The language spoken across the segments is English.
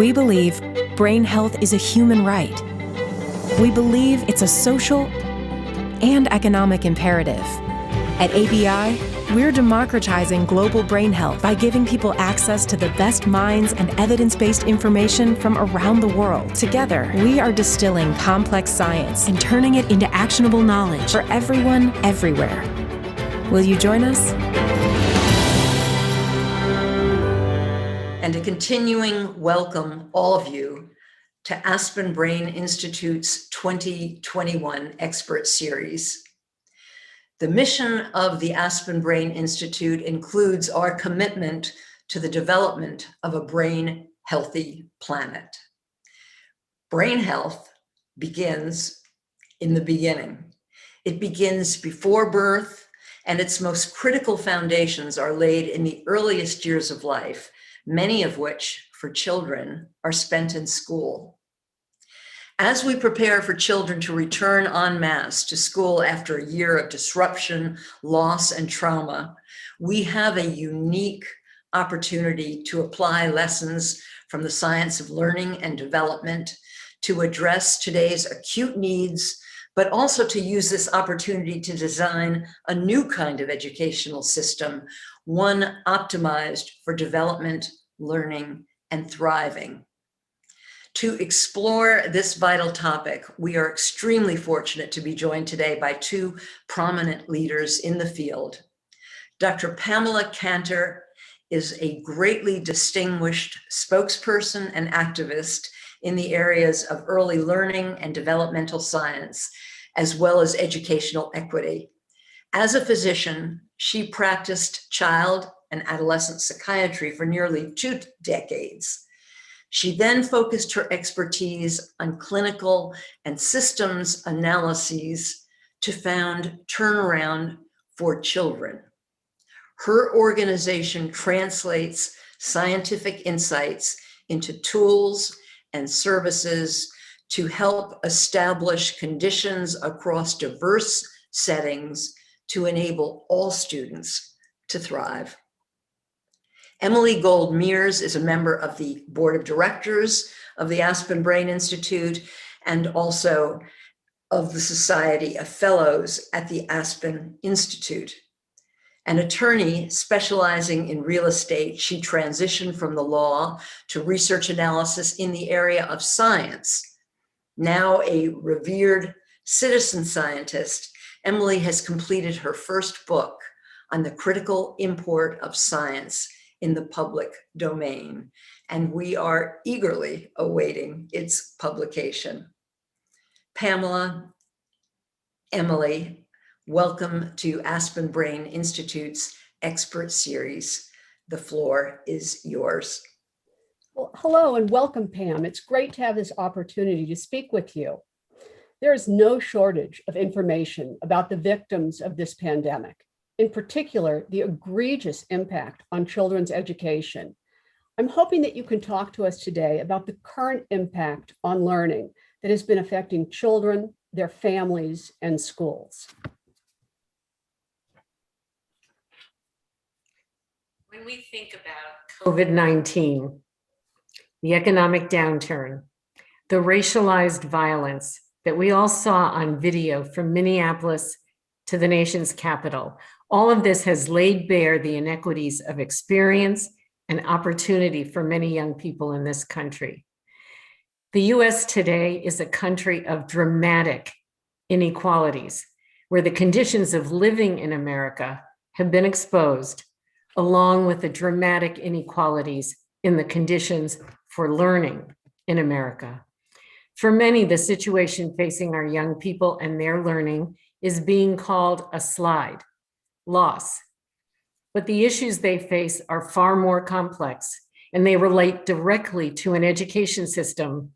We believe brain health is a human right. We believe it's a social and economic imperative. At ABI, we're democratizing global brain health by giving people access to the best minds and evidence-based information from around the world. Together, we are distilling complex science and turning it into actionable knowledge for everyone, everywhere. Will you join us? And a continuing welcome, all of you, to Aspen Brain Institute's 2021 Expert Series. The mission of the Aspen Brain Institute includes our commitment to the development of a brain-healthy planet. Brain health begins in the beginning. It begins before birth, and its most critical foundations are laid in the earliest years of life, many of which, for children, are spent in school. As we prepare for children to return en masse to school after a year of disruption, loss, and trauma, we have a unique opportunity to apply lessons from the science of learning and development to address today's acute needs, but also to use this opportunity to design a new kind of educational system, one optimized for development, learning, and thriving. To explore this vital topic, we are extremely fortunate to be joined today by two prominent leaders in the field. Dr. Pamela Cantor is a greatly distinguished spokesperson and activist in the areas of early learning and developmental science, as well as educational equity. As a physician, she practiced child and adolescent psychiatry for nearly 2 decades. She then focused her expertise on clinical and systems analyses to found Turnaround for Children. Her organization translates scientific insights into tools and services to help establish conditions across diverse settings to enable all students to thrive. Emily Gold Mears is a member of the board of directors of the Aspen Brain Institute and also of the Society of Fellows at the Aspen Institute. An attorney specializing in real estate, she transitioned from the law to research analysis in the area of science. Now a revered citizen scientist, Emily has completed her first book on the critical import of science in the public domain, and we are eagerly awaiting its publication. Pamela, Emily, welcome to Aspen Brain Institute's Expert Series. The floor is yours. Well, hello and welcome, Pam. It's great to have this opportunity to speak with you. There is no shortage of information about the victims of this pandemic. In particular, the egregious impact on children's education. I'm hoping that you can talk to us today about the current impact on learning that has been affecting children, their families, and schools. When we think about COVID-19, the economic downturn, the racialized violence that we all saw on video from Minneapolis to the nation's capital, all of this has laid bare the inequities of experience and opportunity for many young people in this country. The US today is a country of dramatic inequalities, where the conditions of living in America have been exposed, along with the dramatic inequalities in the conditions for learning in America. For many, the situation facing our young people and their learning is being called a slide. Loss. But the issues they face are far more complex, and they relate directly to an education system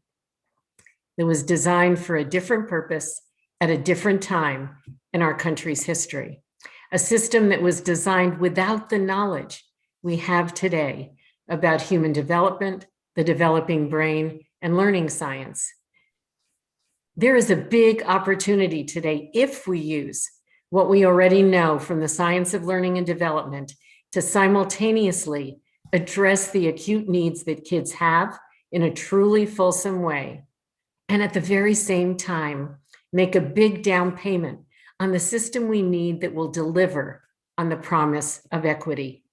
that was designed for a different purpose at a different time in our country's history. A system that was designed without the knowledge we have today about human development, the developing brain, and learning science. There is a big opportunity today if we use what we already know from the science of learning and development to simultaneously address the acute needs that kids have in a truly fulsome way, and at the very same time, make a big down payment on the system we need that will deliver on the promise of equity.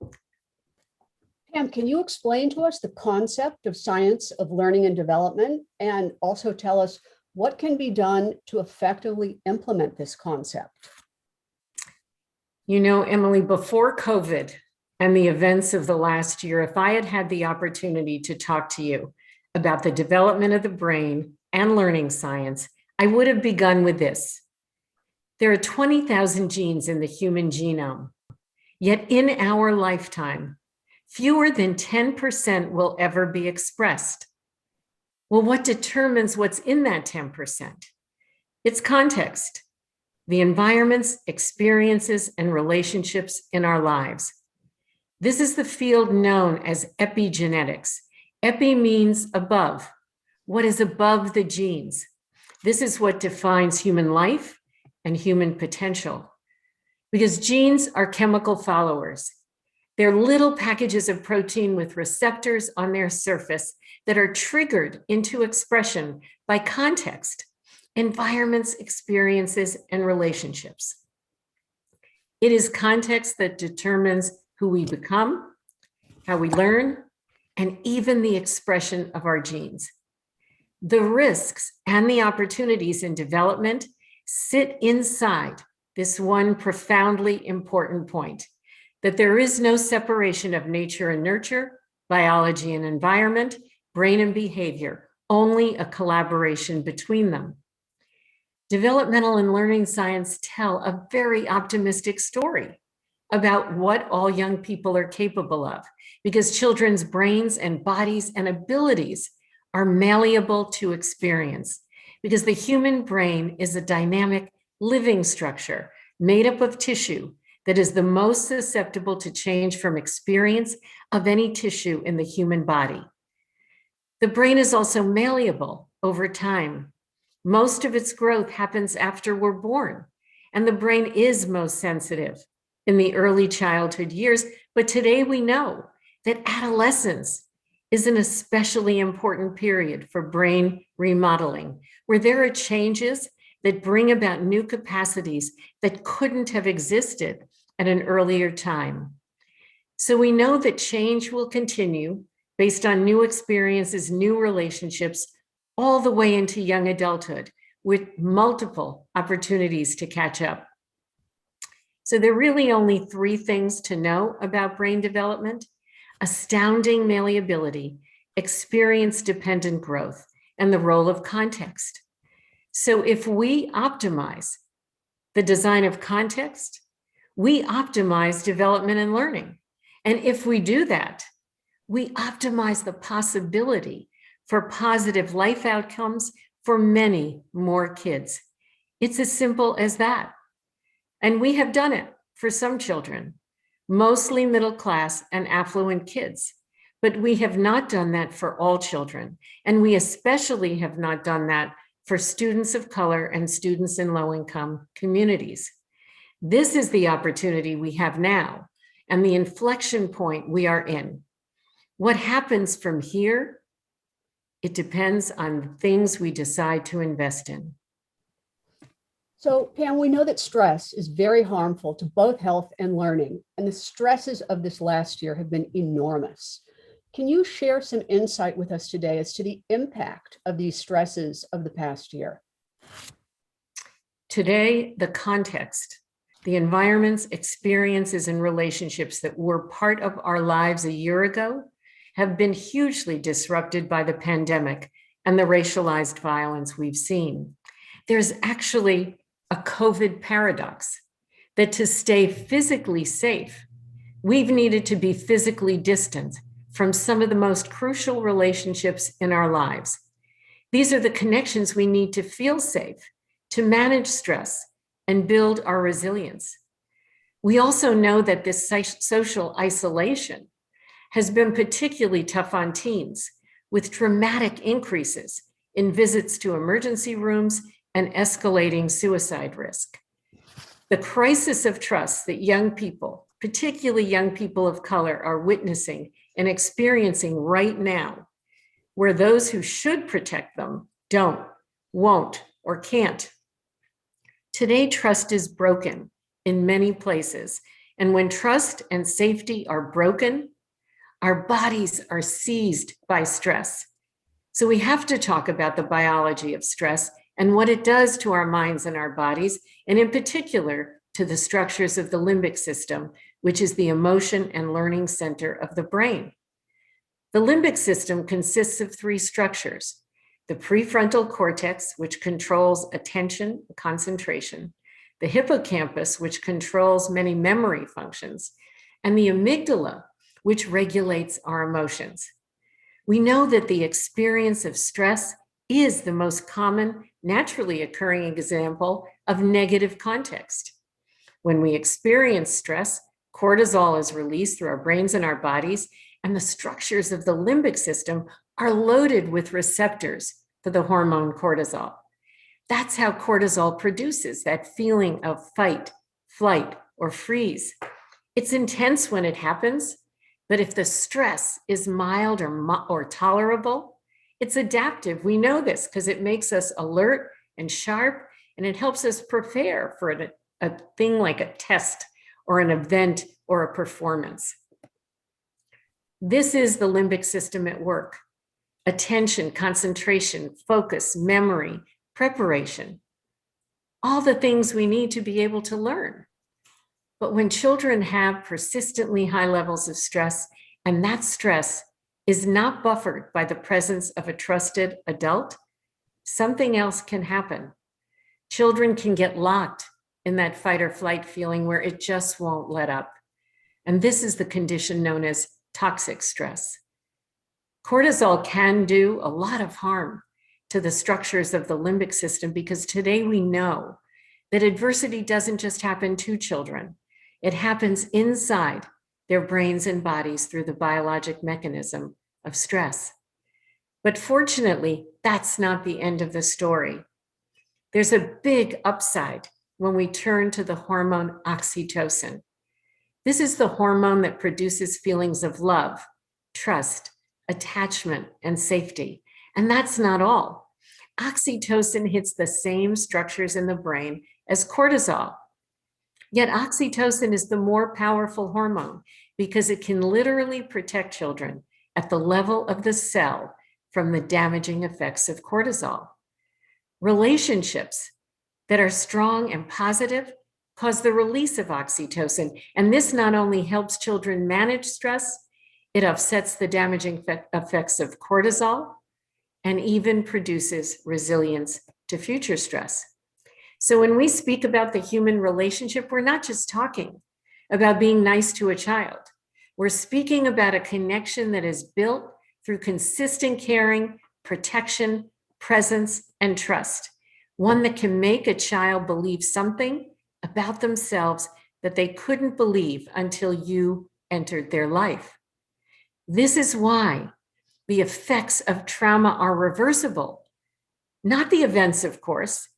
Pam, can you explain to us the concept of science of learning and development, and also tell us what can be done to effectively implement this concept? You know, Emily, before COVID and the events of the last year, if I had had the opportunity to talk to you about the development of the brain and learning science, I would have begun with this. There are 20,000 genes in the human genome, yet in our lifetime, fewer than 10% will ever be expressed. Well, what determines what's in that 10%? It's context, the environments, experiences, and relationships in our lives. This is the field known as epigenetics. Epi means above, what is above the genes. This is what defines human life and human potential. Because genes are chemical followers. They're little packages of protein with receptors on their surface that are triggered into expression by context, environments, experiences, and relationships. It is context that determines who we become, how we learn, and even the expression of our genes. The risks and the opportunities in development sit inside this one profoundly important point, that there is no separation of nature and nurture, biology and environment, brain and behavior, only a collaboration between them. Developmental and learning science tell a very optimistic story about what all young people are capable of, because children's brains and bodies and abilities are malleable to experience, because the human brain is a dynamic living structure made up of tissue that is the most susceptible to change from experience of any tissue in the human body. The brain is also malleable over time. Most of its growth happens after we're born, and the brain is most sensitive in the early childhood years. But today we know that adolescence is an especially important period for brain remodeling, where there are changes that bring about new capacities that couldn't have existed at an earlier time. So we know that change will continue based on new experiences, new relationships, all the way into young adulthood, with multiple opportunities to catch up. So there are really only three things to know about brain development: astounding malleability, experience-dependent growth, and the role of context. So if we optimize the design of context, we optimize development and learning. And if we do that, we optimize the possibility for positive life outcomes for many more kids. It's as simple as that. And we have done it for some children, mostly middle class and affluent kids. But we have not done that for all children. And we especially have not done that for students of color and students in low-income communities. This is the opportunity we have now and the inflection point we are in. What happens from here? It depends on the things we decide to invest in. So Pam, we know that stress is very harmful to both health and learning, and the stresses of this last year have been enormous. Can you share some insight with us today as to the impact of these stresses of the past year? Today, the context, the environments, experiences, and relationships that were part of our lives a year ago have been hugely disrupted by the pandemic and the racialized violence we've seen. There's actually a COVID paradox that to stay physically safe, we've needed to be physically distant from some of the most crucial relationships in our lives. These are the connections we need to feel safe, to manage stress, and build our resilience. We also know that this social isolation has been particularly tough on teens, with dramatic increases in visits to emergency rooms and escalating suicide risk. The crisis of trust that young people, particularly young people of color, are witnessing and experiencing right now where those who should protect them don't, won't, or can't. Today, trust is broken in many places. And when trust and safety are broken, our bodies are seized by stress. So we have to talk about the biology of stress and what it does to our minds and our bodies, and in particular, to the structures of the limbic system, which is the emotion and learning center of the brain. The limbic system consists of three structures: the prefrontal cortex, which controls attention, concentration, the hippocampus, which controls many memory functions, and the amygdala, which regulates our emotions. We know that the experience of stress is the most common naturally occurring example of negative context. When we experience stress, cortisol is released through our brains and our bodies, and the structures of the limbic system are loaded with receptors for the hormone cortisol. That's how cortisol produces that feeling of fight, flight, or freeze. It's intense when it happens, but if the stress is mild or tolerable, it's adaptive. We know this because it makes us alert and sharp, and it helps us prepare for a thing like a test or an event or a performance. This is the limbic system at work: attention, concentration, focus, memory, preparation, all the things we need to be able to learn. But when children have persistently high levels of stress, and that stress is not buffered by the presence of a trusted adult, something else can happen. Children can get locked in that fight or flight feeling where it just won't let up. And this is the condition known as toxic stress. Cortisol can do a lot of harm to the structures of the limbic system, because today we know that adversity doesn't just happen to children. It happens inside their brains and bodies through the biologic mechanism of stress. But fortunately, that's not the end of the story. There's a big upside when we turn to the hormone oxytocin. This is the hormone that produces feelings of love, trust, attachment, and safety. And that's not all. Oxytocin hits the same structures in the brain as cortisol. Yet oxytocin is the more powerful hormone because it can literally protect children at the level of the cell from the damaging effects of cortisol. Relationships that are strong and positive cause the release of oxytocin. And this not only helps children manage stress, it offsets the damaging effects of cortisol and even produces resilience to future stress. So when we speak about the human relationship, we're not just talking about being nice to a child. We're speaking about a connection that is built through consistent caring, protection, presence, and trust. One that can make a child believe something about themselves that they couldn't believe until you entered their life. This is why the effects of trauma are reversible. Not the events, of course,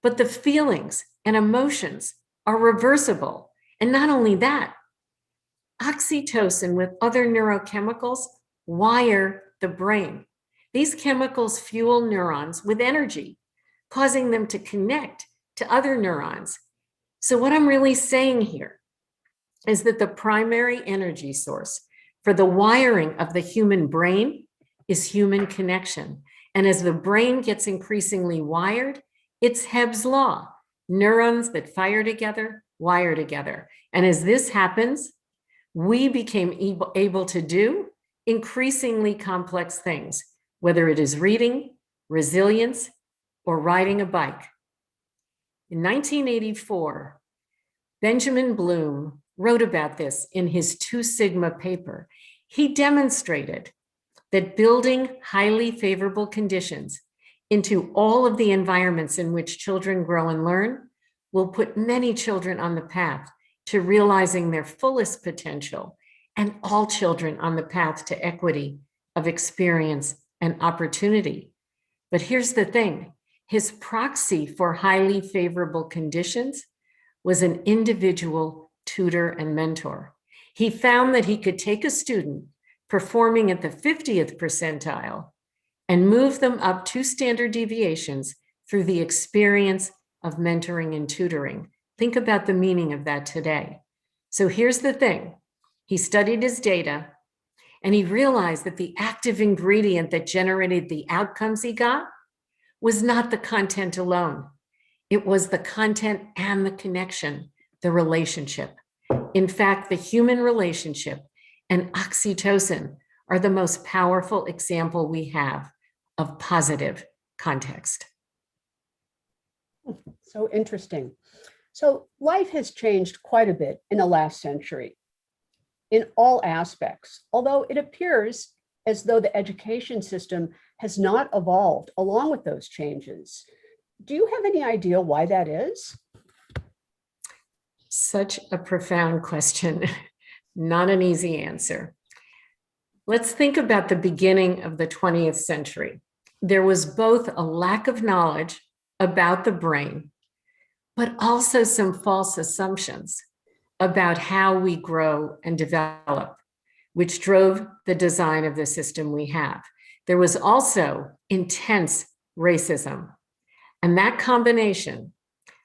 but the feelings and emotions are reversible. And not only that, oxytocin with other neurochemicals wire the brain. These chemicals fuel neurons with energy, causing them to connect to other neurons. So what I'm really saying here is that the primary energy source for the wiring of the human brain is human connection. And as the brain gets increasingly wired, it's Hebb's law. Neurons that fire together, wire together. And as this happens, we became able to do increasingly complex things, whether it is reading, resilience, or riding a bike. In 1984, Benjamin Bloom wrote about this in his 2 Sigma paper. He demonstrated that building highly favorable conditions into all of the environments in which children grow and learn will put many children on the path to realizing their fullest potential, and all children on the path to equity of experience and opportunity. But here's the thing, his proxy for highly favorable conditions was an individual tutor and mentor. He found that he could take a student performing at the 50th percentile and move them up 2 standard deviations through the experience of mentoring and tutoring. Think about the meaning of that today. So here's the thing. He studied his data and he realized that the active ingredient that generated the outcomes he got was not the content alone. It was the content and the connection, the relationship. In fact, the human relationship and oxytocin are the most powerful example we have of positive context. So interesting. So life has changed quite a bit in the last century in all aspects, although it appears as though the education system has not evolved along with those changes. Do you have any idea why that is? Such a profound question, not an easy answer. Let's think about the beginning of the 20th century. There was both a lack of knowledge about the brain, but also some false assumptions about how we grow and develop, which drove the design of the system we have. There was also intense racism, and that combination,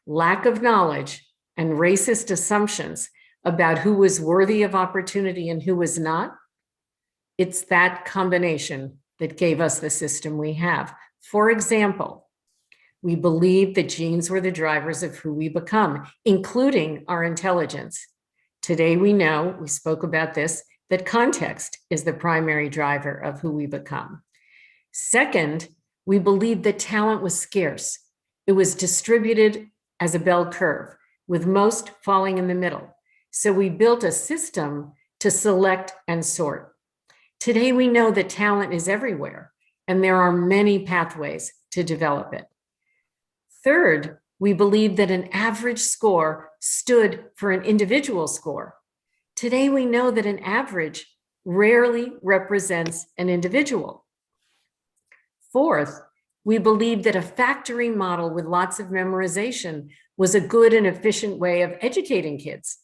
lack of knowledge and racist assumptions about who was worthy of opportunity and who was not, it's that combination that gave us the system we have. For example, we believed that genes were the drivers of who we become, including our intelligence. Today we know, we spoke about this, that context is the primary driver of who we become. Second, we believed that talent was scarce. It was distributed as a bell curve, with most falling in the middle. So we built a system to select and sort. Today we know that talent is everywhere, and there are many pathways to develop it. Third, we believed that an average score stood for an individual score. Today we know that an average rarely represents an individual. Fourth, we believed that a factory model with lots of memorization was a good and efficient way of educating kids.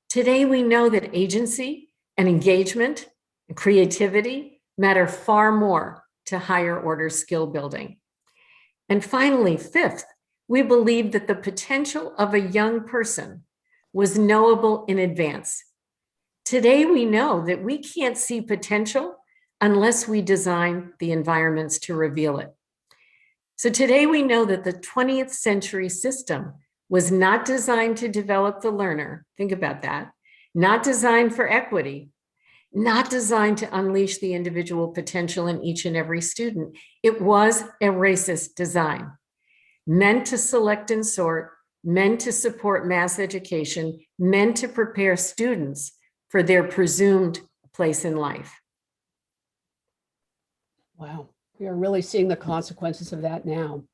Today we know that agency and engagement and creativity matter far more to higher order skill building. And finally, fifth, we believed that the potential of a young person was knowable in advance. Today we know that we can't see potential unless we design the environments to reveal it. So today we know that the 20th century system was not designed to develop the learner, think about that, not designed for equity, not designed to unleash the individual potential in each and every student. It was a racist design, meant to select and sort, meant to support mass education, meant to prepare students for their presumed place in life. Wow, we are really seeing the consequences of that now.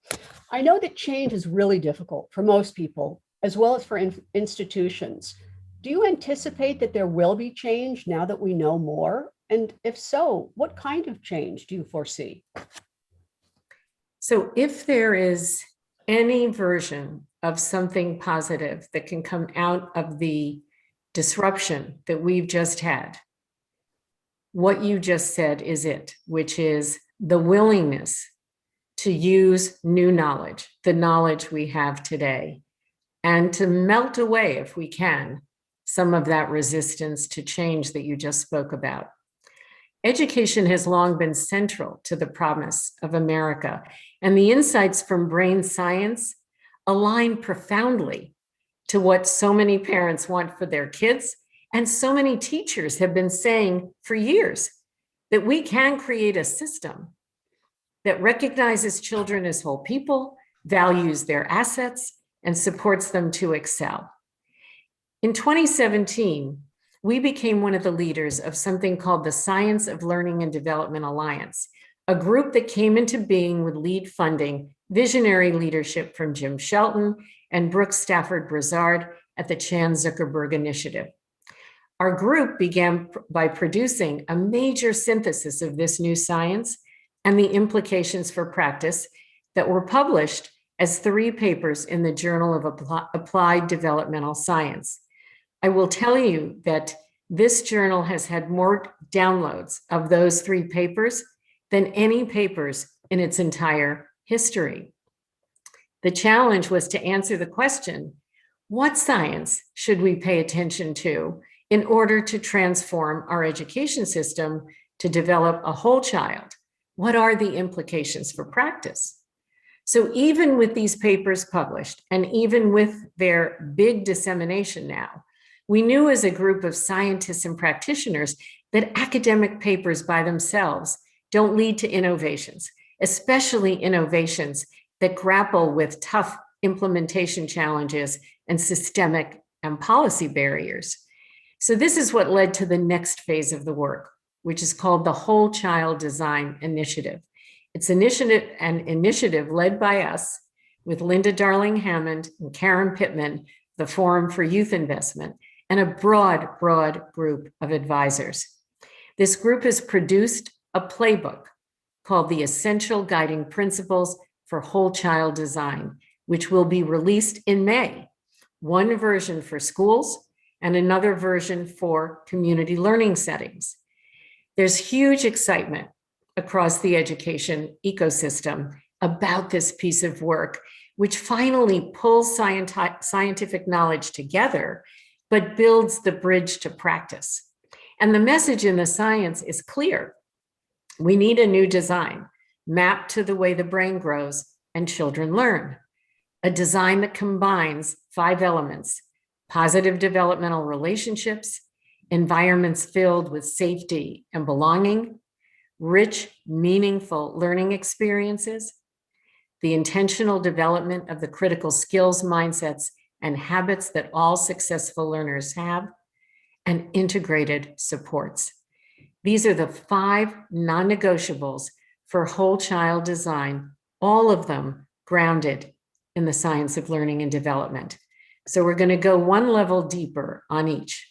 I know that change is really difficult for most people, as well as for institutions. Do you anticipate that there will be change now that we know more? And if so, what kind of change do you foresee? So if there is any version of something positive that can come out of the disruption that we've just had, what you just said is it, which is the willingness to use new knowledge, the knowledge we have today, and to melt away, if we can, some of that resistance to change that you just spoke about. Education has long been central to the promise of America, and the insights from brain science align profoundly to what so many parents want for their kids, and so many teachers have been saying for years, that we can create a system that recognizes children as whole people, values their assets, and supports them to excel. In 2017, we became one of the leaders of something called the Science of Learning and Development Alliance, a group that came into being with lead funding, visionary leadership from Jim Shelton and Brooke Stafford Brizard at the Chan Zuckerberg Initiative. Our group began by producing a major synthesis of this new science and the implications for practice that were published as 3 papers in the Journal of Applied Developmental Science. I will tell you that this journal has had more downloads of those 3 papers than any papers in its entire history. The challenge was to answer the question, what science should we pay attention to in order to transform our education system to develop a whole child? What are the implications for practice? So even with these papers published, and even with their big dissemination now, we knew as a group of scientists and practitioners that academic papers by themselves don't lead to innovations, especially innovations that grapple with tough implementation challenges and systemic and policy barriers. So this is what led to the next phase of the work, which is called the Whole Child Design Initiative. It's an initiative led by us with Linda Darling Hammond and Karen Pittman, the Forum for Youth Investment, and a broad group of advisors. This group has produced a playbook called the Essential Guiding Principles for Whole Child Design, which will be released in May. One version for schools and another version for community learning settings. There's huge excitement across the education ecosystem about this piece of work, which finally pulls scientific knowledge together, but builds the bridge to practice. And the message in the science is clear. We need a new design mapped to the way the brain grows and children learn. A design that combines 5 elements: positive developmental relationships, environments filled with safety and belonging, rich, meaningful learning experiences, the intentional development of the critical skills, mindsets, and habits that all successful learners have, and integrated supports. These are the 5 non-negotiables for whole child design, all of them grounded in the science of learning and development. So we're going to go one level deeper on each.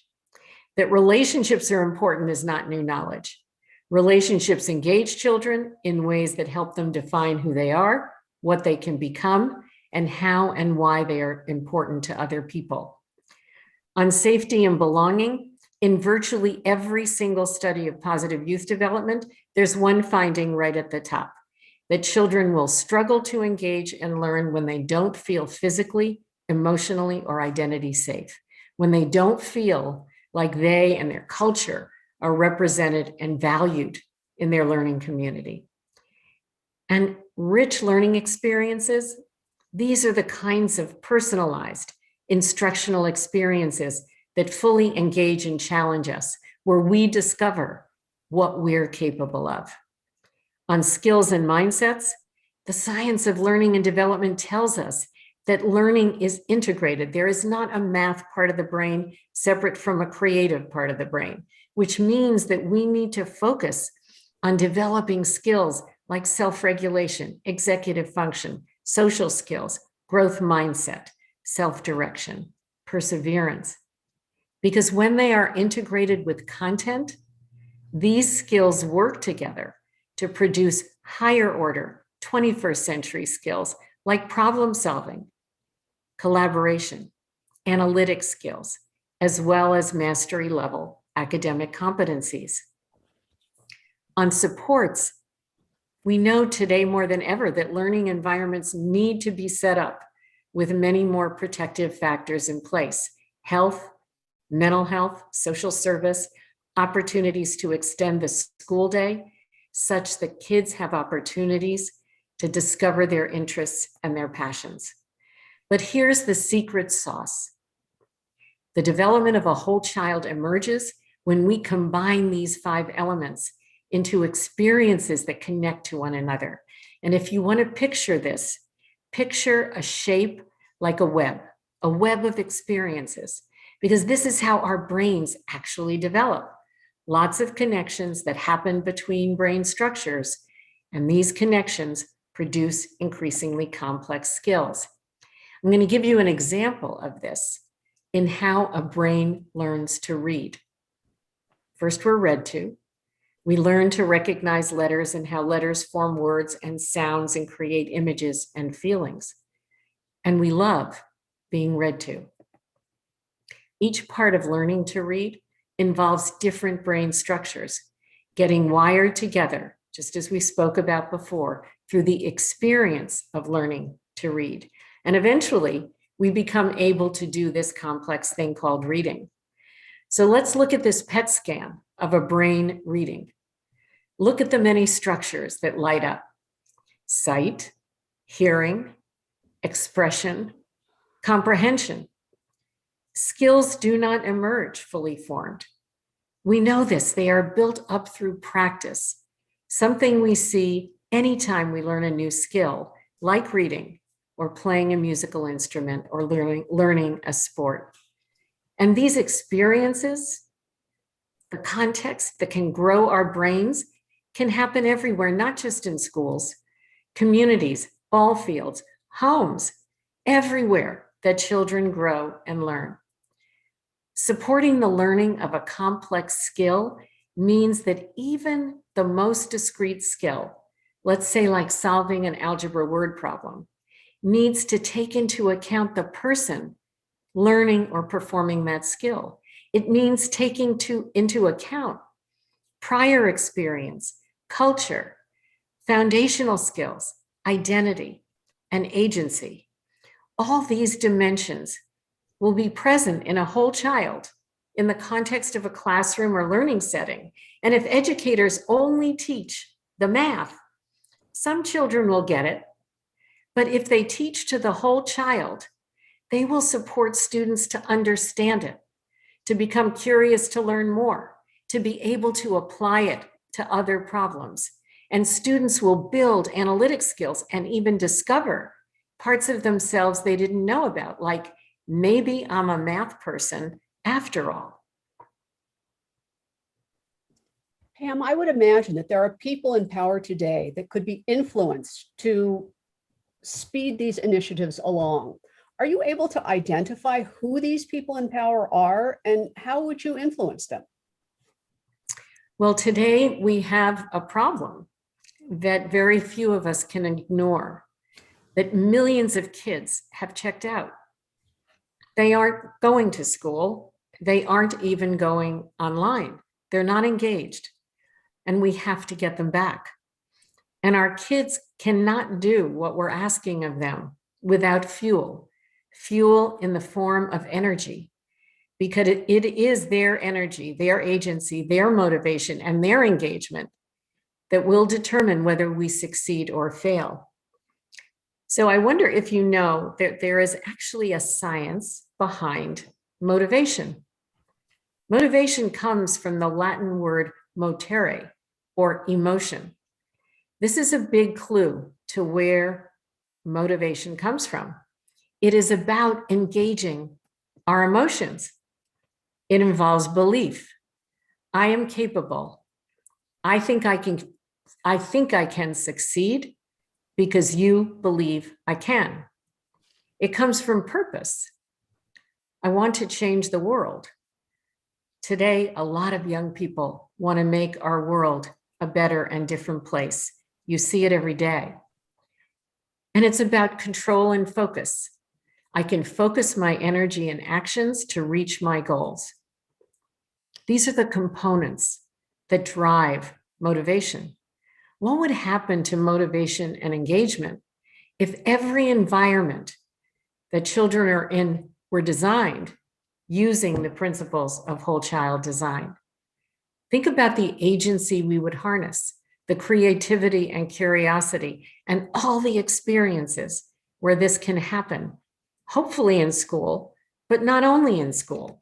That relationships are important is not new knowledge. Relationships engage children in ways that help them define who they are, what they can become, and how and why they are important to other people. On safety and belonging, in virtually every single study of positive youth development, there's one finding right at the top, that children will struggle to engage and learn when they don't feel physically, emotionally, or identity safe, when they don't feel like they and their culture are represented and valued in their learning community. And rich learning experiences, these are the kinds of personalized instructional experiences that fully engage and challenge us, where we discover what we're capable of. On skills and mindsets, the science of learning and development tells us that learning is integrated. There is not a math part of the brain separate from a creative part of the brain, which means that we need to focus on developing skills like self-regulation, executive function, social skills, growth mindset, self-direction, perseverance. Because when they are integrated with content, these skills work together to produce higher order 21st century skills like problem solving, collaboration, analytic skills, as well as mastery level academic competencies. On supports, we know today more than ever that learning environments need to be set up with many more protective factors in place: health, mental health, social service, opportunities to extend the school day such that kids have opportunities to discover their interests and their passions. But here's the secret sauce. The development of a whole child emerges when we combine these 5 elements into experiences that connect to one another. And if you want to picture this, picture a shape like a web of experiences, because this is how our brains actually develop. Lots of connections that happen between brain structures, and these connections produce increasingly complex skills. I'm going to give you an example of this in how a brain learns to read. First, we're read to. We learn to recognize letters and how letters form words and sounds and create images and feelings. And we love being read to. Each part of learning to read involves different brain structures getting wired together just as we spoke about before, through the experience of learning to read. And eventually, we become able to do this complex thing called reading. So let's look at this PET scan of a brain reading. Look at the many structures that light up: sight, hearing, expression, comprehension. Skills do not emerge fully formed. We know this. They are built up through practice, something we see anytime we learn a new skill, like reading or playing a musical instrument or learning a sport. And these experiences, the context that can grow our brains, can happen everywhere, not just in schools, communities, ball fields, homes, everywhere that children grow and learn. Supporting the learning of a complex skill means that even the most discrete skill, let's say like solving an algebra word problem, needs to take into account the person learning or performing that skill. It means taking into account prior experience, culture, foundational skills, identity, and agency. All these dimensions will be present in a whole child in the context of a classroom or learning setting. And if educators only teach the math, some children will get it. But if they teach to the whole child, they will support students to understand it, to become curious to learn more, to be able to apply it to other problems. And students will build analytic skills and even discover parts of themselves they didn't know about, like maybe I'm a math person after all. Pam, I would imagine that there are people in power today that could be influenced to speed these initiatives along. Are you able to identify who these people in power are, and how would you influence them? Well, today we have a problem that very few of us can ignore, that millions of kids have checked out. They aren't going to school. They aren't even going online. They're not engaged, and we have to get them back. And our kids cannot do what we're asking of them without fuel in the form of energy, because it is their energy, their agency, their motivation, and their engagement that will determine whether we succeed or fail. So I wonder if you know that there is actually a science behind motivation. Motivation comes from the Latin word motere, or emotion. This is a big clue to where motivation comes from. It is about engaging our emotions. It involves belief. I am capable. I think I can succeed because you believe I can. It comes from purpose. I want to change the world. Today, a lot of young people want to make our world a better and different place. You see it every day. And it's about control and focus. I can focus my energy and actions to reach my goals. These are the components that drive motivation. What would happen to motivation and engagement if every environment that children are in were designed using the principles of whole child design? Think about the agency we would harness, the creativity and curiosity, and all the experiences where this can happen, hopefully in school, but not only in school.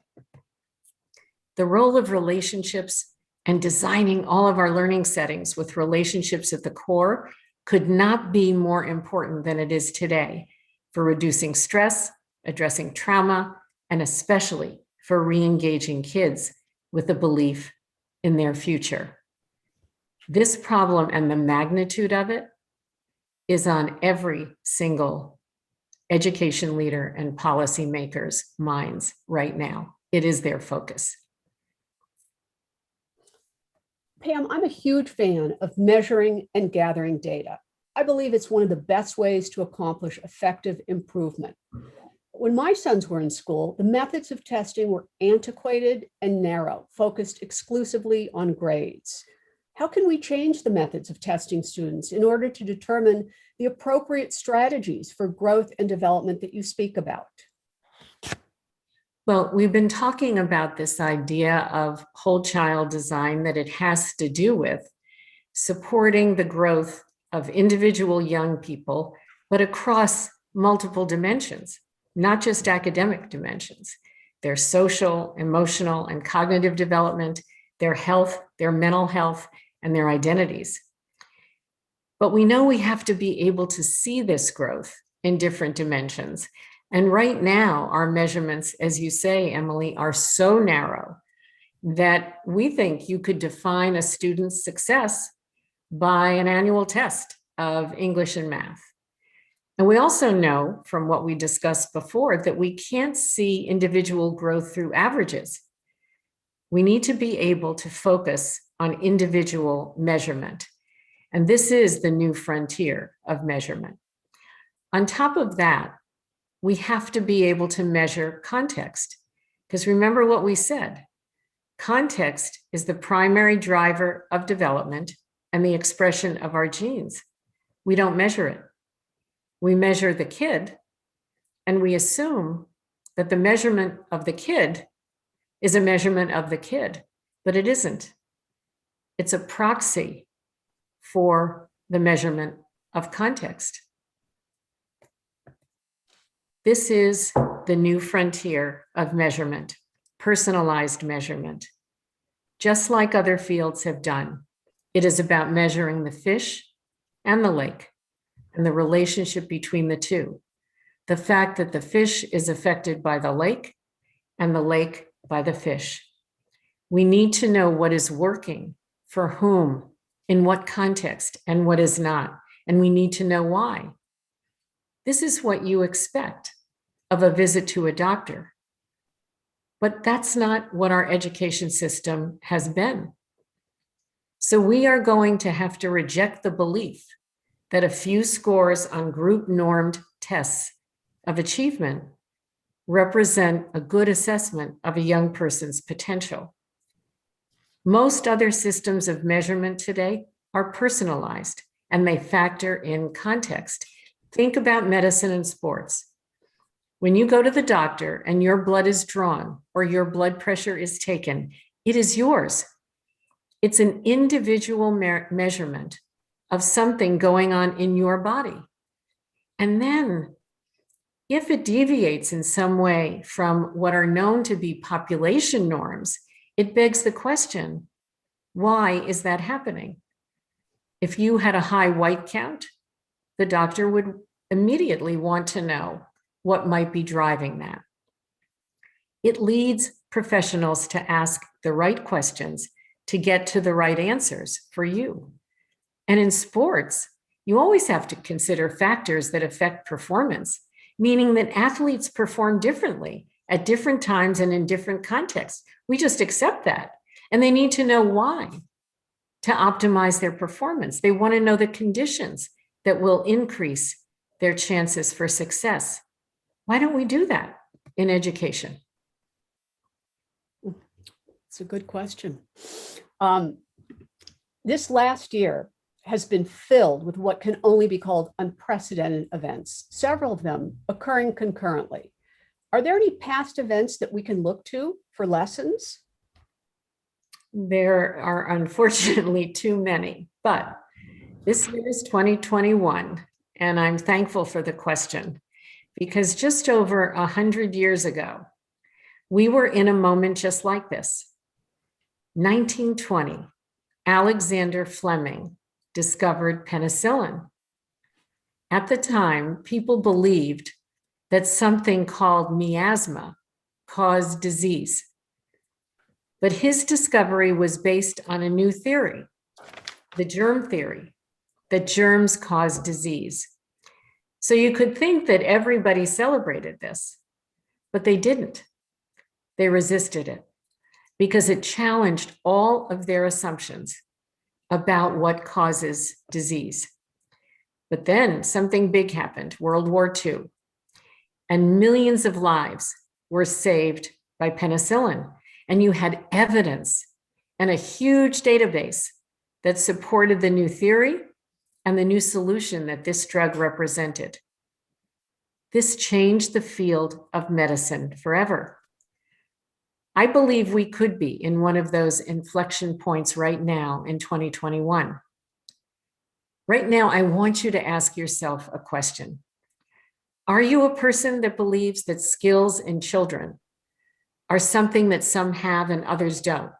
The role of relationships and designing all of our learning settings with relationships at the core could not be more important than it is today for reducing stress, addressing trauma, and especially for re-engaging kids with a belief in their future. This problem and the magnitude of it is on every single education leader and policymakers' minds right now. It is their focus. Pam, I'm a huge fan of measuring and gathering data. I believe it's one of the best ways to accomplish effective improvement. When my sons were in school, the methods of testing were antiquated and narrow, focused exclusively on grades. How can we change the methods of testing students in order to determine the appropriate strategies for growth and development that you speak about? Well, we've been talking about this idea of whole child design, that it has to do with supporting the growth of individual young people, but across multiple dimensions, not just academic dimensions, their social, emotional, and cognitive development, their health, their mental health, and their identities. But we know we have to be able to see this growth in different dimensions. And right now, our measurements, as you say, Emily, are so narrow that we think you could define a student's success by an annual test of English and math. And we also know from what we discussed before that we can't see individual growth through averages. We need to be able to focus on individual measurement. And this is the new frontier of measurement. On top of that, we have to be able to measure context. Because remember what we said, context is the primary driver of development and the expression of our genes. We don't measure it. We measure the kid, and we assume that the measurement of the kid is a measurement of the kid, but it isn't. It's a proxy for the measurement of context. This is the new frontier of measurement, personalized measurement. Just like other fields have done, it is about measuring the fish and the lake and the relationship between the two. The fact that the fish is affected by the lake and the lake by the fish. We need to know what is working for whom, in what context, and what is not. And we need to know why. This is what you expect of a visit to a doctor. But that's not what our education system has been. So we are going to have to reject the belief that a few scores on group normed tests of achievement represent a good assessment of a young person's potential. Most other systems of measurement today are personalized and they factor in context. Think about medicine and sports. When you go to the doctor and your blood is drawn or your blood pressure is taken, it is yours. It's an individual measurement of something going on in your body. And then if it deviates in some way from what are known to be population norms, it begs the question, why is that happening? If you had a high white count, the doctor would immediately want to know what might be driving that. It leads professionals to ask the right questions to get to the right answers for you. And in sports, you always have to consider factors that affect performance, meaning that athletes perform differently at different times and in different contexts. We just accept that. And they need to know why to optimize their performance. They want to know the conditions that will increase their chances for success. Why don't we do that in education? It's a good question. This last year has been filled with what can only be called unprecedented events, several of them occurring concurrently. Are there any past events that we can look to for lessons? There are unfortunately too many, but this year is 2021, and I'm thankful for the question, because just over 100 years ago, we were in a moment just like this. 1920, Alexander Fleming discovered penicillin. At the time, people believed that something called miasma caused disease. But his discovery was based on a new theory, the germ theory, that germs cause disease. So you could think that everybody celebrated this, but they didn't. They resisted it because it challenged all of their assumptions about what causes disease. But then something big happened, World War II, and millions of lives were saved by penicillin. And you had evidence and a huge database that supported the new theory and the new solution that this drug represented. This changed the field of medicine forever. I believe we could be in one of those inflection points right now in 2021. Right now, I want you to ask yourself a question. Are you a person that believes that skills in children are something that some have and others don't?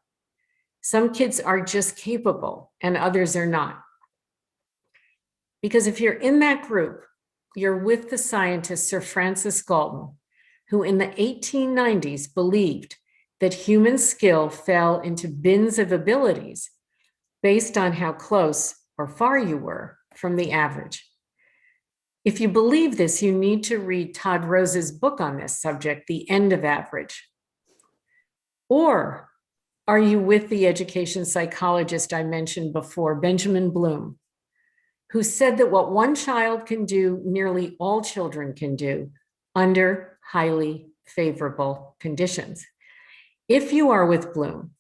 Some kids are just capable and others are not. Because if you're in that group, you're with the scientist Sir Francis Galton, who in the 1890s believed that human skill fell into bins of abilities based on how close or far you were from the average. If you believe this, you need to read Todd Rose's book on this subject, The End of Average. Or are you with the education psychologist I mentioned before, Benjamin Bloom, who said that what one child can do, nearly all children can do under highly favorable conditions? If you are with Bloom,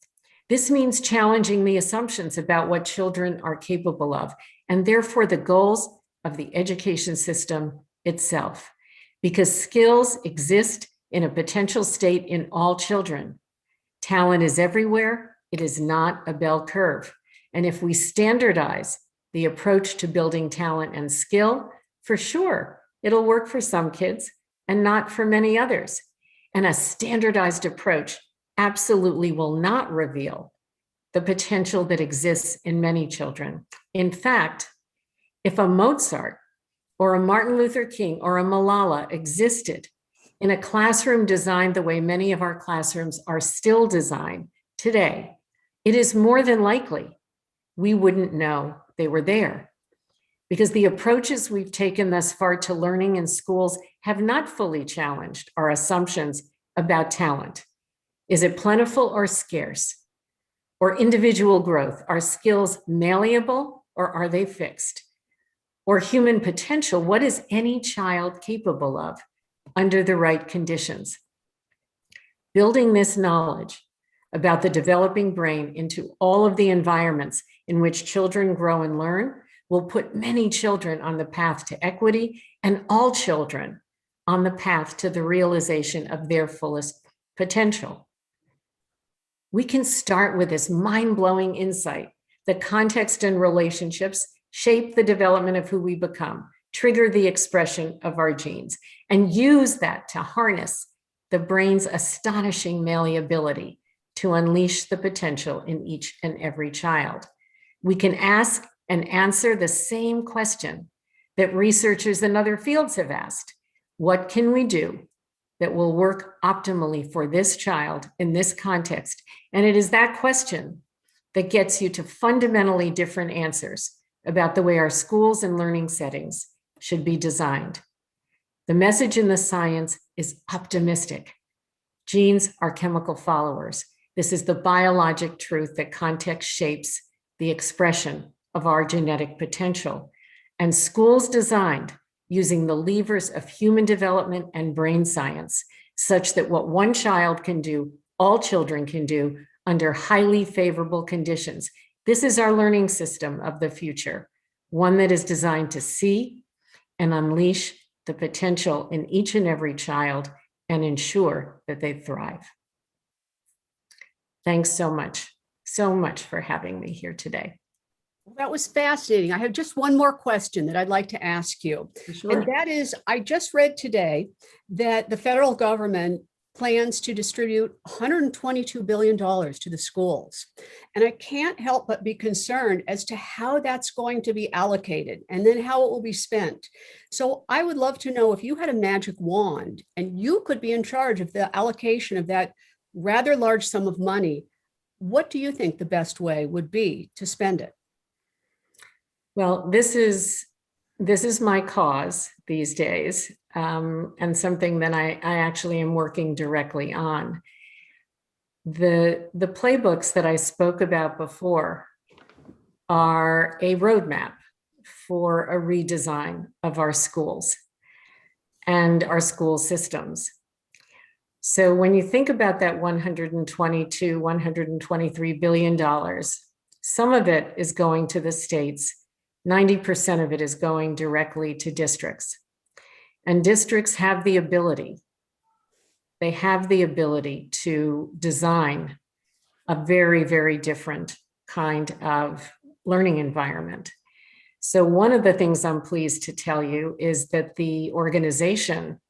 this means challenging the assumptions about what children are capable of, and therefore the goals of the education system itself, because skills exist in a potential state in all children. Talent is everywhere. It is not a bell curve. And if we standardize the approach to building talent and skill, for sure, it'll work for some kids and not for many others. And a standardized approach absolutely will not reveal the potential that exists in many children. In fact, if a Mozart or a Martin Luther King or a Malala existed in a classroom designed the way many of our classrooms are still designed today, it is more than likely we wouldn't know they were there, because the approaches we've taken thus far to learning in schools have not fully challenged our assumptions about talent. Is it plentiful or scarce? Or individual growth? Are skills malleable or are they fixed? Or human potential, what is any child capable of under the right conditions? Building this knowledge about the developing brain into all of the environments in which children grow and learn will put many children on the path to equity and all children on the path to the realization of their fullest potential. We can start with this mind-blowing insight that context and relationships shape the development of who we become, trigger the expression of our genes, and use that to harness the brain's astonishing malleability to unleash the potential in each and every child. We can ask and answer the same question that researchers in other fields have asked. What can we do that will work optimally for this child in this context? And it is that question that gets you to fundamentally different answers about the way our schools and learning settings should be designed. The message in the science is optimistic. Genes are chemical followers. This is the biologic truth that context shapes the expression of our genetic potential. And schools designed using the levers of human development and brain science, such that what one child can do, all children can do under highly favorable conditions. This is our learning system of the future, one that is designed to see and unleash the potential in each and every child and ensure that they thrive. Thanks so much for having me here today. Well, that was fascinating. I have just one more question that I'd like to ask you. Sure. And that is, I just read today that the federal government plans to distribute $122 billion to the schools. And I can't help but be concerned as to how that's going to be allocated and then how it will be spent. So I would love to know, if you had a magic wand and you could be in charge of the allocation of that rather large sum of money, what do you think the best way would be to spend it? Well, this is my cause these days, and something that I actually am working directly on. The playbooks that I spoke about before are a roadmap for a redesign of our schools and our school systems. So when you think about that $123 billion Some of it is going to the states. 90% of it is going directly to districts. And districts have the ability, they have the ability to design a very, very different kind of learning environment. So one of the things I'm pleased to tell you is that the organization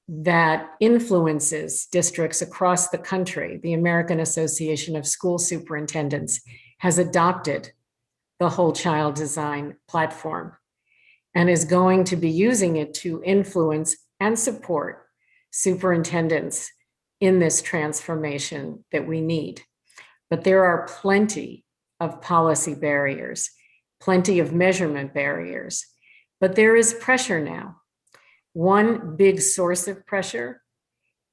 that influences districts across the country, the American Association of School Superintendents, has adopted the whole child design platform and is going to be using it to influence and support superintendents in this transformation that we need. But there are plenty of policy barriers, plenty of measurement barriers, but there is pressure now. One big source of pressure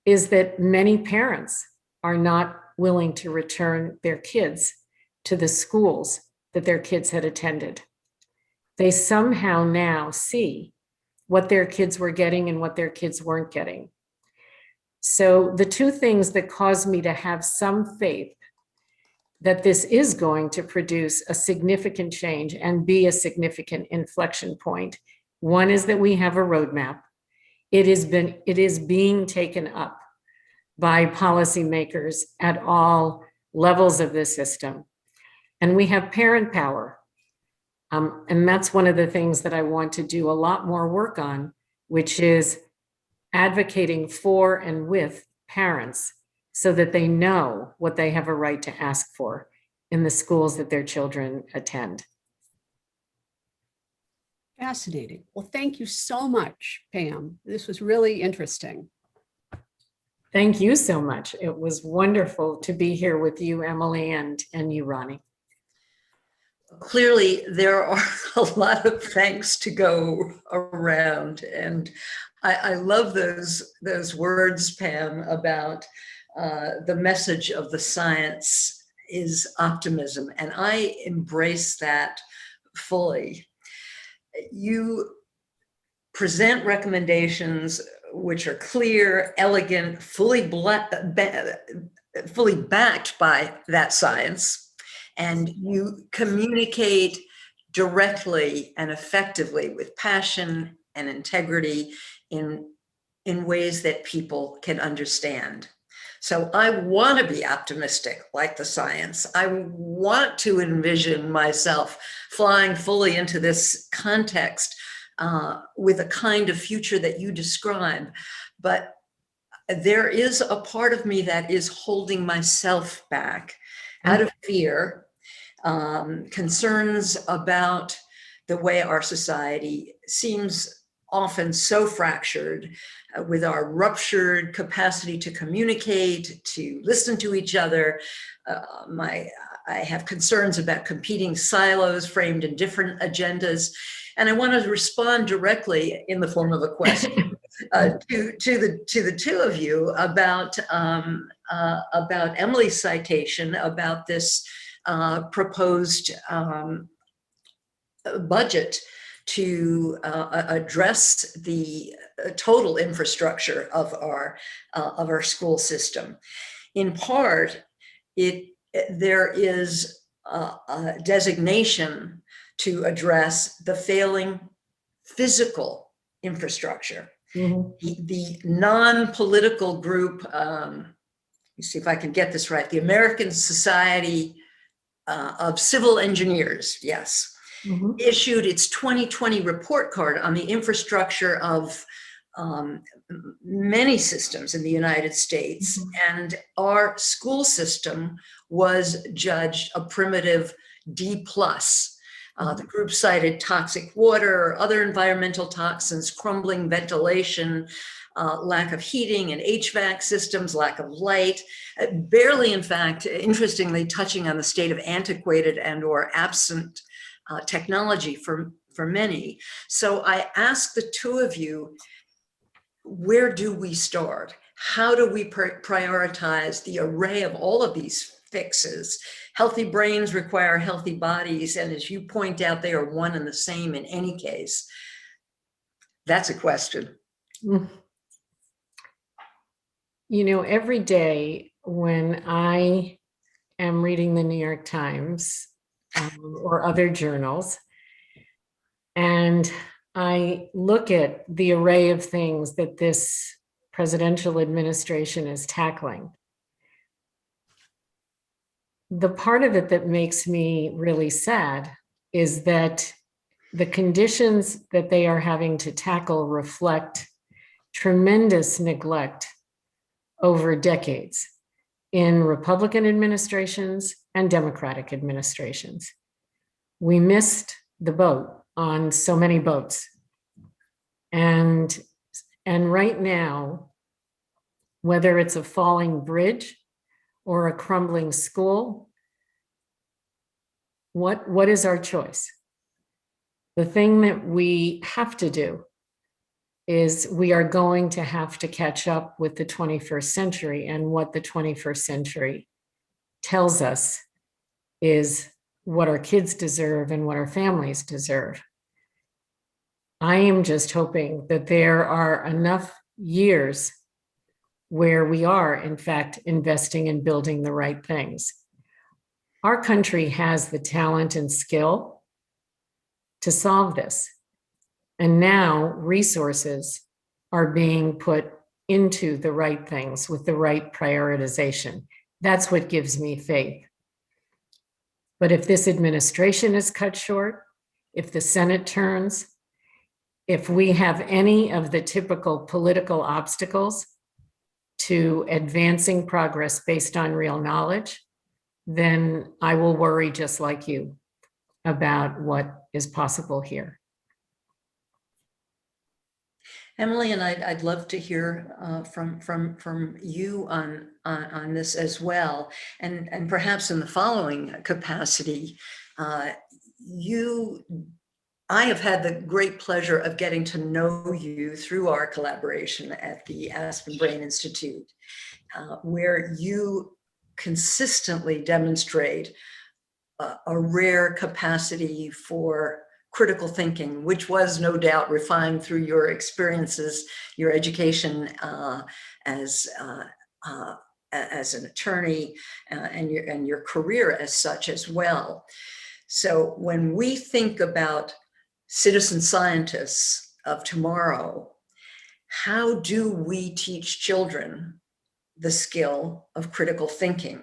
is that many parents are not willing to return their kids to the schools that their kids had attended. They somehow now see what their kids were getting and what their kids weren't getting. So the two things that cause me to have some faith that this is going to produce a significant change and be a significant inflection point. One is that we have a roadmap. It is being taken up by policymakers at all levels of the system. And we have parent power. And that's one of the things that I want to do a lot more work on, which is advocating for and with parents so that they know what they have a right to ask for in the schools that their children attend. Fascinating. Well, thank you so much, Pam. This was really interesting. Thank you so much. It was wonderful to be here with you, Emily, and you, Ronnie. Clearly, there are a lot of thanks to go around. And I love those words, Pam, about the message of the science is optimism. And I embrace that fully. You present recommendations which are clear, elegant, fully backed by that science, and you communicate directly and effectively with passion and integrity in ways that people can understand. So I want to be optimistic like the science. I want to envision myself flying fully into this context with a kind of future that you describe. But there is a part of me that is holding myself back out of fear, concerns about the way our society seems often so fractured, with our ruptured capacity to communicate, to listen to each other. I have concerns about competing silos framed in different agendas. And I want to respond directly in the form of a question to the two of you about Emily's citation about this proposed budget to address the total infrastructure of our school system. In part, there is a designation to address the failing physical infrastructure. Mm-hmm. The non-political group, let me see if I can get this right, the American Society of Civil Engineers, yes, mm-hmm. issued its 2020 report card on the infrastructure of many systems in the United States. Mm-hmm. And our school system was judged a primitive D+. The group cited toxic water, other environmental toxins, crumbling ventilation, lack of heating and HVAC systems, lack of light, barely, in fact, interestingly, touching on the state of antiquated and or absent technology for many. So I ask the two of you, where do we start? How do we prioritize the array of all of these fixes? Healthy brains require healthy bodies. And as you point out, they are one and the same in any case. That's a question. You know, every day when I am reading the New York Times, or other journals. And I look at the array of things that this presidential administration is tackling. The part of it that makes me really sad is that the conditions that they are having to tackle reflect tremendous neglect over decades in Republican administrations and Democratic administrations. We missed the boat on so many boats. And right now, whether it's a falling bridge or a crumbling school, what is our choice? The thing that we have to do is we are going to have to catch up with the 21st century, and what the 21st century tells us is what our kids deserve and what our families deserve. I am just hoping that there are enough years where we are, in fact, investing in building the right things. Our country has the talent and skill to solve this. And now resources are being put into the right things with the right prioritization. That's what gives me faith. But if this administration is cut short, if the Senate turns, if we have any of the typical political obstacles to advancing progress based on real knowledge, then I will worry just like you about what is possible here. Emily, and I'd love to hear from you on this as well, and perhaps in the following capacity, I have had the great pleasure of getting to know you through our collaboration at the Aspen Brain Institute, where you consistently demonstrate a rare capacity for critical thinking, which was no doubt refined through your experiences, your education as an attorney, and your career as such as well. So when we think about citizen scientists of tomorrow, how do we teach children the skill of critical thinking?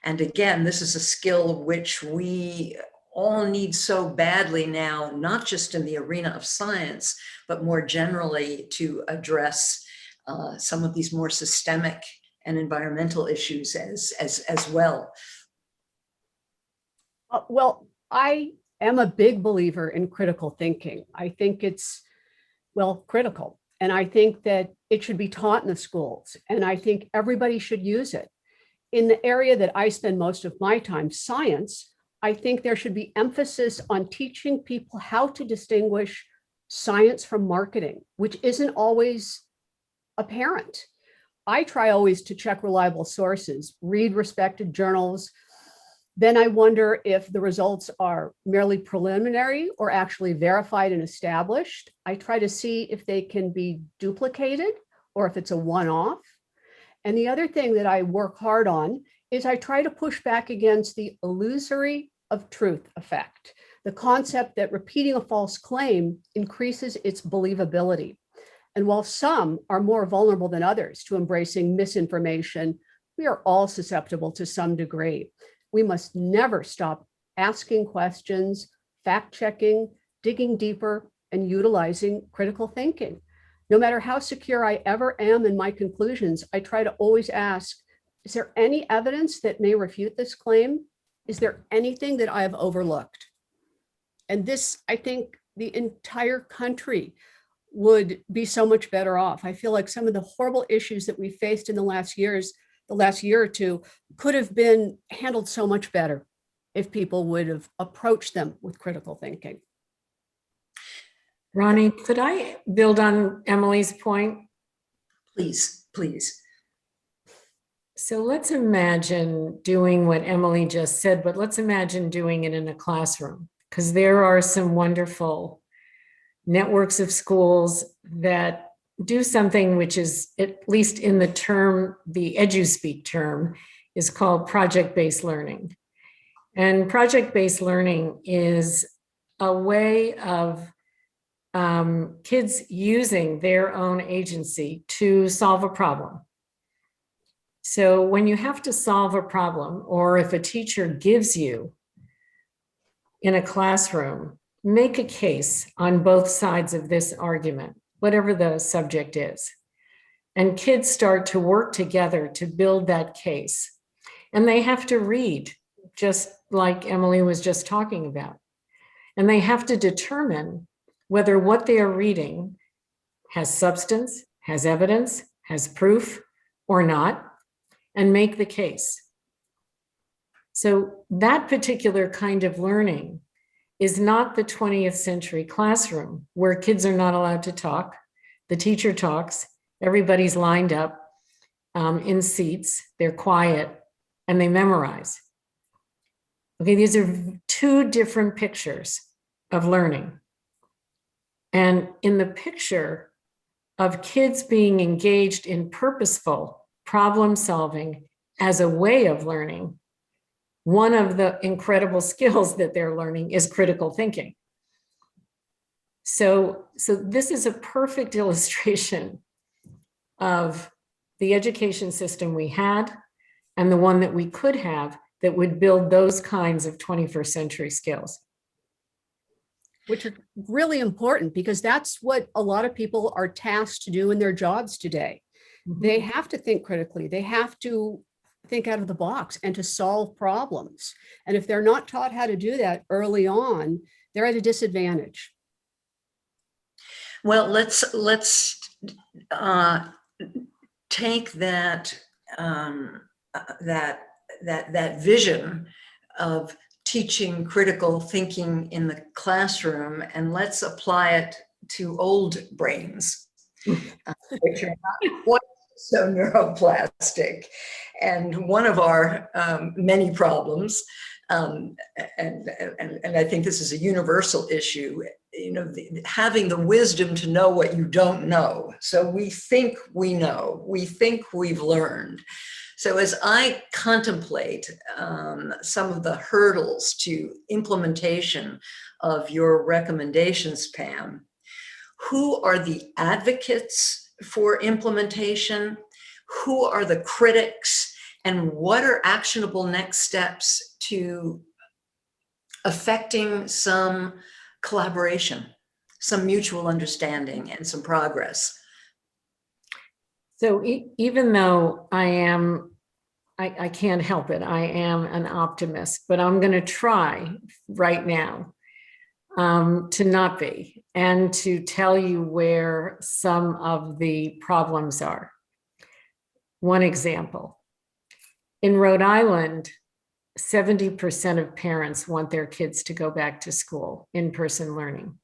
And again, this is a skill which we all need so badly now, not just in the arena of science, but more generally to address some of these more systemic and environmental issues as well. Well, I am a big believer in critical thinking. I think it's, well, critical. And I think that it should be taught in the schools. And I think everybody should use it. In the area that I spend most of my time, science, I think there should be emphasis on teaching people how to distinguish science from marketing, which isn't always apparent. I try always to check reliable sources, read respected journals. Then I wonder if the results are merely preliminary or actually verified and established. I try to see if they can be duplicated or if it's a one-off. And the other thing that I work hard on is I try to push back against the illusory of truth effect, the concept that repeating a false claim increases its believability. And while some are more vulnerable than others to embracing misinformation, we are all susceptible to some degree. We must never stop asking questions, fact-checking, digging deeper, and utilizing critical thinking. No matter how secure I ever am in my conclusions, I try to always ask, is there any evidence that may refute this claim? Is there anything that I have overlooked? And this, I think the entire country would be so much better off. I feel like some of the horrible issues that we faced in the last year or two could have been handled so much better if people would have approached them with critical thinking. Ronnie, could I build on Emily's point? Please, please. So let's imagine doing what Emily just said, but let's imagine doing it in a classroom, because there are some wonderful networks of schools that do something which is, at least in the term, the EduSpeak term, is called project-based learning. And project-based learning is a way of kids using their own agency to solve a problem. So when you have to solve a problem, or if a teacher gives you in a classroom, make a case on both sides of this argument, whatever the subject is. And kids start to work together to build that case. And they have to read, just like Emily was just talking about. And they have to determine whether what they are reading has substance, has evidence, has proof or not, and make the case. So that particular kind of learning is not the 20th century classroom where kids are not allowed to talk. The teacher talks, everybody's lined up in seats, they're quiet, and they memorize. Okay, these are two different pictures of learning. And in the picture of kids being engaged in purposeful problem solving as a way of learning, one of the incredible skills that they're learning is critical thinking. So this is a perfect illustration of the education system we had and the one that we could have that would build those kinds of 21st century skills. Which are really important because that's what a lot of people are tasked to do in their jobs today. Mm-hmm. They have to think critically. They have to think out of the box and to solve problems. And if they're not taught how to do that early on, they're at a disadvantage. Well, let's take that that vision of teaching critical thinking in the classroom, and let's apply it to old brains, which are not quite so neuroplastic. And one of our many problems, and I think this is a universal issue, having the wisdom to know what you don't know. So we think we know, we think we've learned. So as I contemplate some of the hurdles to implementation of your recommendations, Pam, who are the advocates for implementation? Who are the critics? And what are actionable next steps to affecting some collaboration, some mutual understanding, and some progress? So even though I can't help it, I am an optimist, but I'm going to try right now to not be, and to tell you where some of the problems are. One example, in Rhode Island, 70% of parents want their kids to go back to school, in-person learning.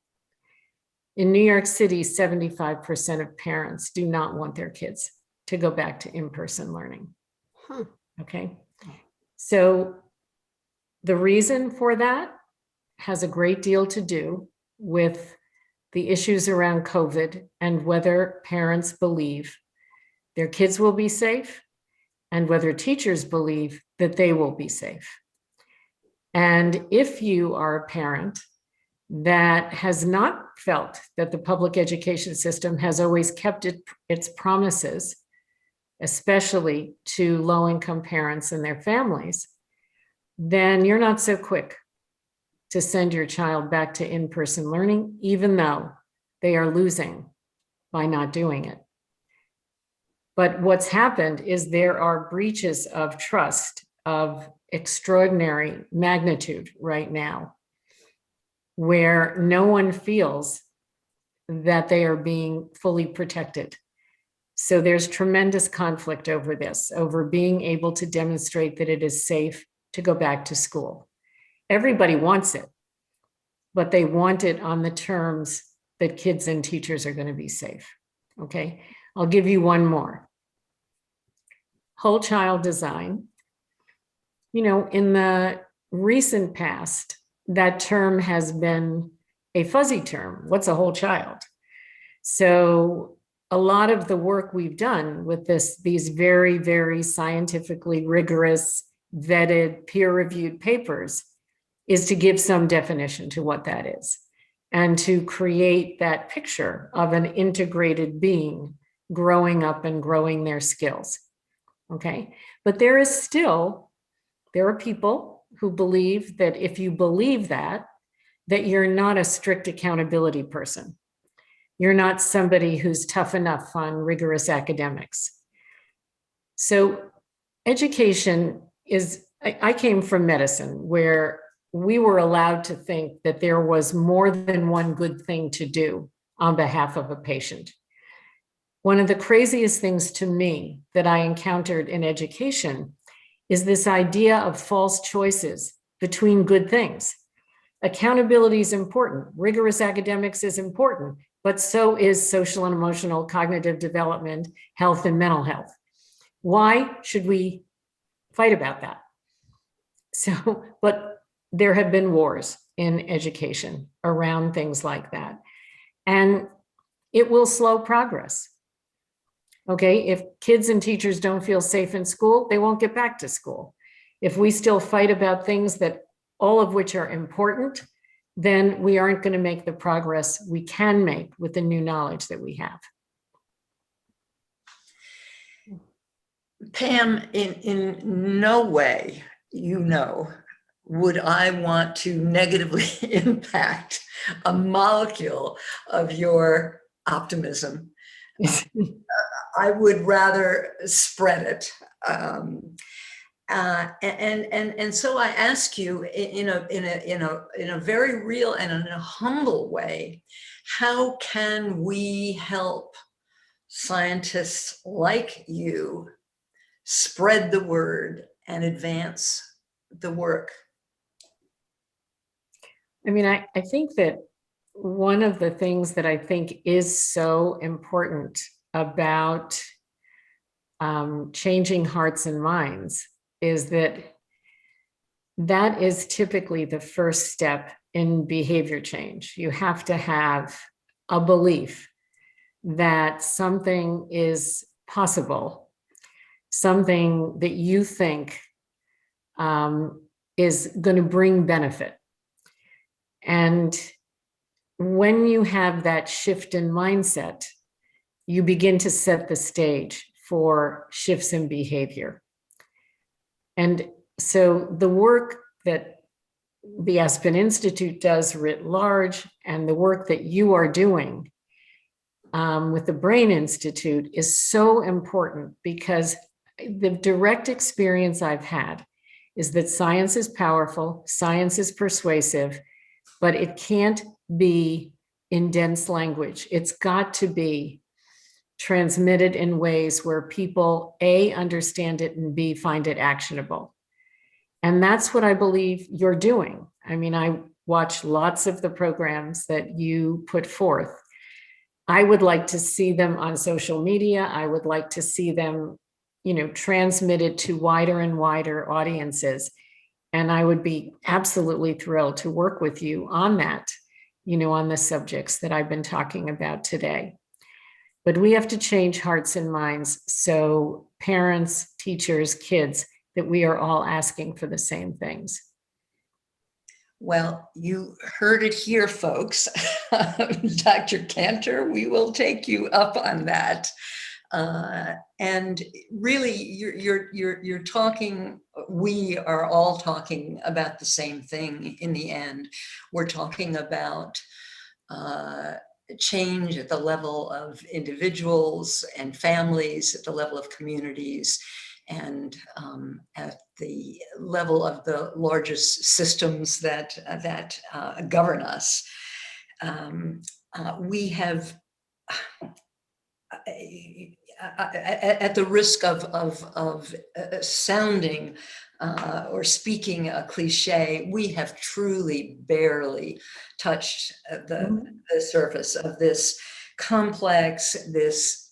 In New York City, 75% of parents do not want their kids to go back to in-person learning. Huh. Okay. So the reason for that has a great deal to do with the issues around COVID and whether parents believe their kids will be safe and whether teachers believe that they will be safe. And if you are a parent that has not felt that the public education system has always kept its promises, especially to low-income parents and their families, then you're not so quick to send your child back to in-person learning, even though they are losing by not doing it. But what's happened is there are breaches of trust of extraordinary magnitude right now, where no one feels that they are being fully protected. So there's tremendous conflict over this, over being able to demonstrate that it is safe to go back to school. Everybody wants it, but they want it on the terms that kids and teachers are going to be safe. Okay, I'll give you one more. Whole child design. In the recent past, that term has been a fuzzy term. What's a whole child? So a lot of the work we've done with these very, very scientifically rigorous vetted, peer-reviewed papers is to give some definition to what that is and to create that picture of an integrated being growing up and growing their skills. Okay, but there are people who believe that if you believe that you're not a strict accountability person. You're not somebody who's tough enough on rigorous academics. So education is, I came from medicine where we were allowed to think that there was more than one good thing to do on behalf of a patient. One of the craziest things to me that I encountered in education is this idea of false choices between good things. Accountability is important. Rigorous academics is important, but so is social and emotional, cognitive development, health, and mental health. Why should we fight about that? So, but there have been wars in education around things like that. And it will slow progress. Okay, if kids and teachers don't feel safe in school, they won't get back to school. If we still fight about things that all of which are important, then we aren't going to make the progress we can make with the new knowledge that we have. Pam, in no way, would I want to negatively impact a molecule of your optimism. I would rather spread it. And so I ask you in a very real and in a humble way, how can we help scientists like you spread the word and advance the work? I mean, I think that one of the things that I think is so important about changing hearts and minds is that is typically the first step in behavior change. You have to have a belief that something is possible, something that you think is going to bring benefit. And when you have that shift in mindset, you begin to set the stage for shifts in behavior. And so the work that the Aspen Institute does writ large and the work that you are doing with the Brain Institute is so important, because the direct experience I've had is that science is powerful, science is persuasive, but it can't be in dense language. It's got to be transmitted in ways where people, A, understand it, and B, find it actionable. And that's what I believe you're doing. I mean, I watch lots of the programs that you put forth. I would like to see them on social media. I would like to see them, transmitted to wider and wider audiences. And I would be absolutely thrilled to work with you on that, on the subjects that I've been talking about today. But we have to change hearts and minds so parents, teachers, kids, that we are all asking for the same things. Well, you heard it here, folks. Dr. Cantor, we will take you up on that. And really, you're talking, we are all talking about the same thing in the end. We're talking about change at the level of individuals and families, at the level of communities, and at the level of the largest systems that govern us. We have, at the risk of sounding or speaking a cliche, we have truly barely touched the surface of this complex, this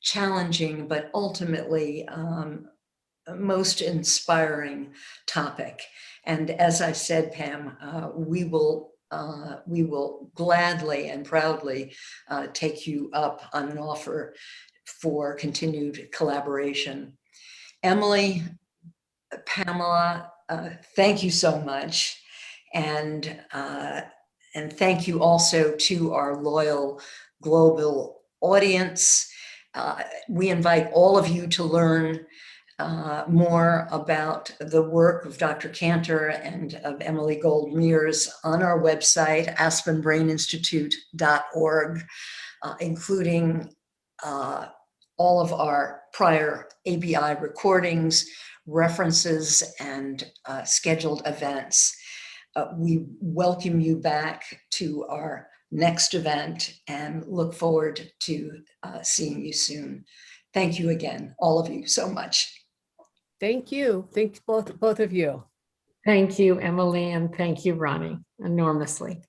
challenging, but ultimately most inspiring topic. And as I said, Pam, we will gladly and proudly take you up on an offer for continued collaboration. Emily, Pamela, thank you so much. And thank you also to our loyal global audience. We invite all of you to learn more about the work of Dr. Cantor and of Emily Gold Mears on our website, aspenbraininstitute.org, including all of our prior ABI recordings, references, and scheduled events. We welcome you back to our next event and look forward to seeing you soon. Thank you again, all of you, so much. Thank you. Thanks both of you. Thank you, Emily, and thank you, Ronnie, enormously.